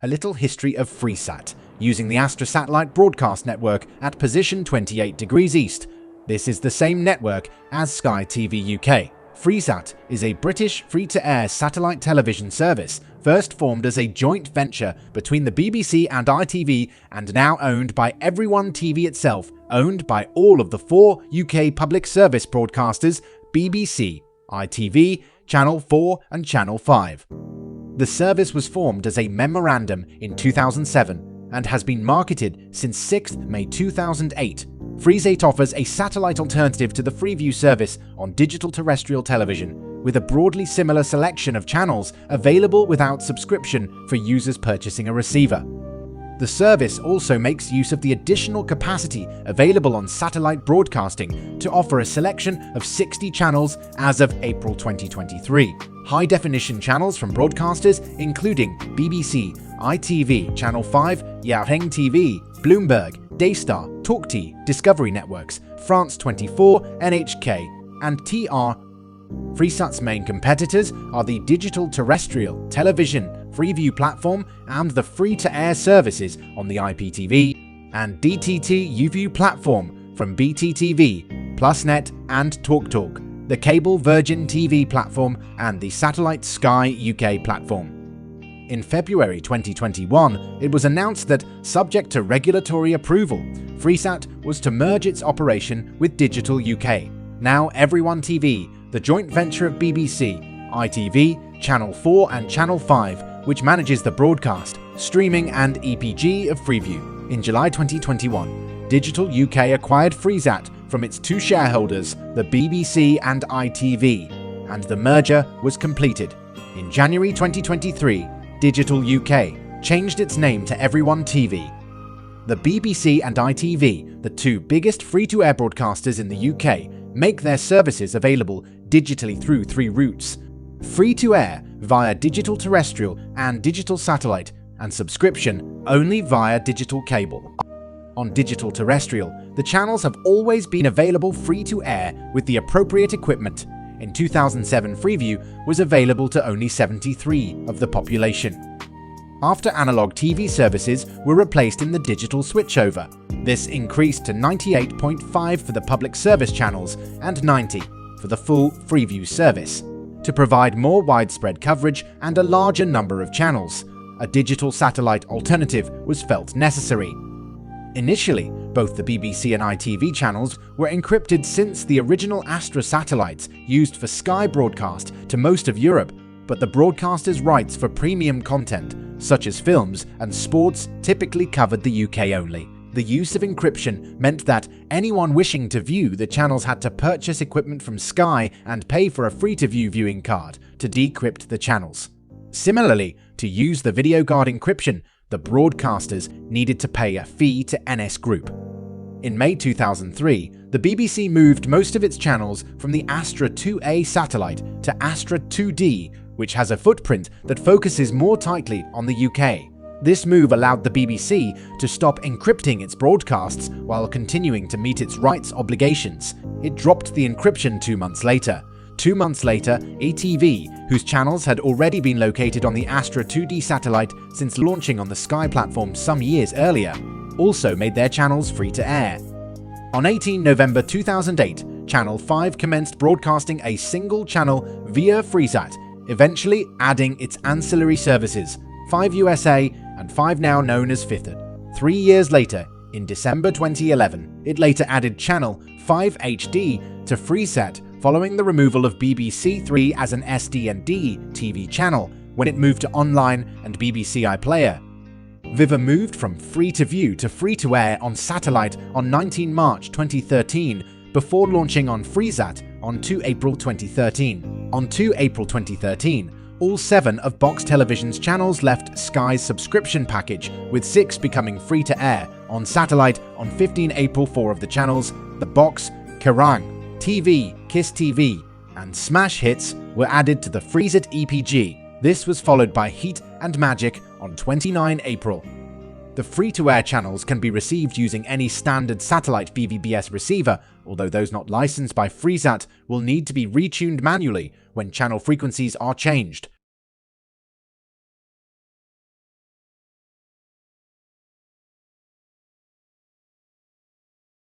A little history of Freesat, using the Astra satellite broadcast network at position 28 degrees east. This is the same network as Sky TV UK. Freesat is a British free-to-air satellite television service, first formed as a joint venture between the BBC and ITV and now owned by Everyone TV itself, owned by all of the 4 UK public service broadcasters: BBC, ITV, Channel 4 and Channel 5. The service was formed as a memorandum in 2007 and has been marketed since 6 May 2008. FREESAT offers a satellite alternative to the Freeview service on digital terrestrial television, with a broadly similar selection of channels available without subscription for users purchasing a receiver. The service also makes use of the additional capacity available on satellite broadcasting to offer a selection of 60 channels as of April 2023. High-definition channels from broadcasters including BBC, ITV, Channel 5, Yarheng TV, Bloomberg, Daystar, TalkT, Discovery Networks, France 24, NHK, and TR. Freesat's main competitors are the digital terrestrial television Freeview platform and the free-to-air services on the IPTV and DTT UView platform from BTTV, PlusNet and TalkTalk, the cable Virgin TV platform and the satellite Sky UK platform. In February 2021, it was announced that, subject to regulatory approval, Freesat was to merge its operation with Digital UK, now Everyone TV, the joint venture of BBC, ITV, Channel 4 and Channel 5, which manages the broadcast, streaming and EPG of Freeview. In July 2021, Digital UK acquired Freesat from its 2 shareholders, the BBC and ITV, and the merger was completed. In January 2023, Digital UK changed its name to Everyone TV. The BBC and ITV, the 2 biggest free-to-air broadcasters in the UK, make their services available digitally through 3 routes: free-to-air via digital terrestrial and digital satellite, and subscription only via digital cable. On digital terrestrial, the channels have always been available free-to-air with the appropriate equipment. In 2007, Freeview was available to only 73% of the population. After analog TV services were replaced in the digital switchover, this increased to 98.5% for the public service channels and 90% for the full Freeview service. To provide more widespread coverage and a larger number of channels, a digital satellite alternative was felt necessary. Initially, both the BBC and ITV channels were encrypted since the original Astra satellites used for Sky broadcast to most of Europe, but the broadcasters' rights for premium content, such as films and sports, typically covered the UK only. The use of encryption meant that anyone wishing to view the channels had to purchase equipment from Sky and pay for a free-to-view viewing card to decrypt the channels. Similarly, to use the video guard encryption, the broadcasters needed to pay a fee to NS Group. In May 2003, the BBC moved most of its channels from the Astra 2A satellite to Astra 2D, which has a footprint that focuses more tightly on the UK. This move allowed the BBC to stop encrypting its broadcasts while continuing to meet its rights obligations. It dropped the encryption 2 months later. 2 months later, ETV, whose channels had already been located on the Astra 2D satellite since launching on the Sky platform some years earlier, also made their channels free-to-air. On 18 November 2008, Channel 5 commenced broadcasting a single channel via Freesat, eventually adding its ancillary services, 5 USA and 5 now known as Fifth. 3 years later, in December 2011, it later added Channel 5 HD to Freesat following the removal of BBC 3 as an SD&D TV channel when it moved to online and BBC iPlayer. Viva moved from free-to-view to free-to-air on satellite on 19 March 2013 before launching on Freesat on 2 April 2013. On 2 April 2013, all 7 of Box Television's channels left Sky's subscription package, with 6 becoming free-to-air on satellite. On 15 April, 4 of the channels, The Box, Kerrang! TV, Kiss TV, and Smash Hits were added to the Freesat EPG. This was followed by Heat and Magic on 29 April. The free-to-air channels can be received using any standard satellite VVBS receiver, although those not licensed by Freesat will need to be retuned manually when channel frequencies are changed.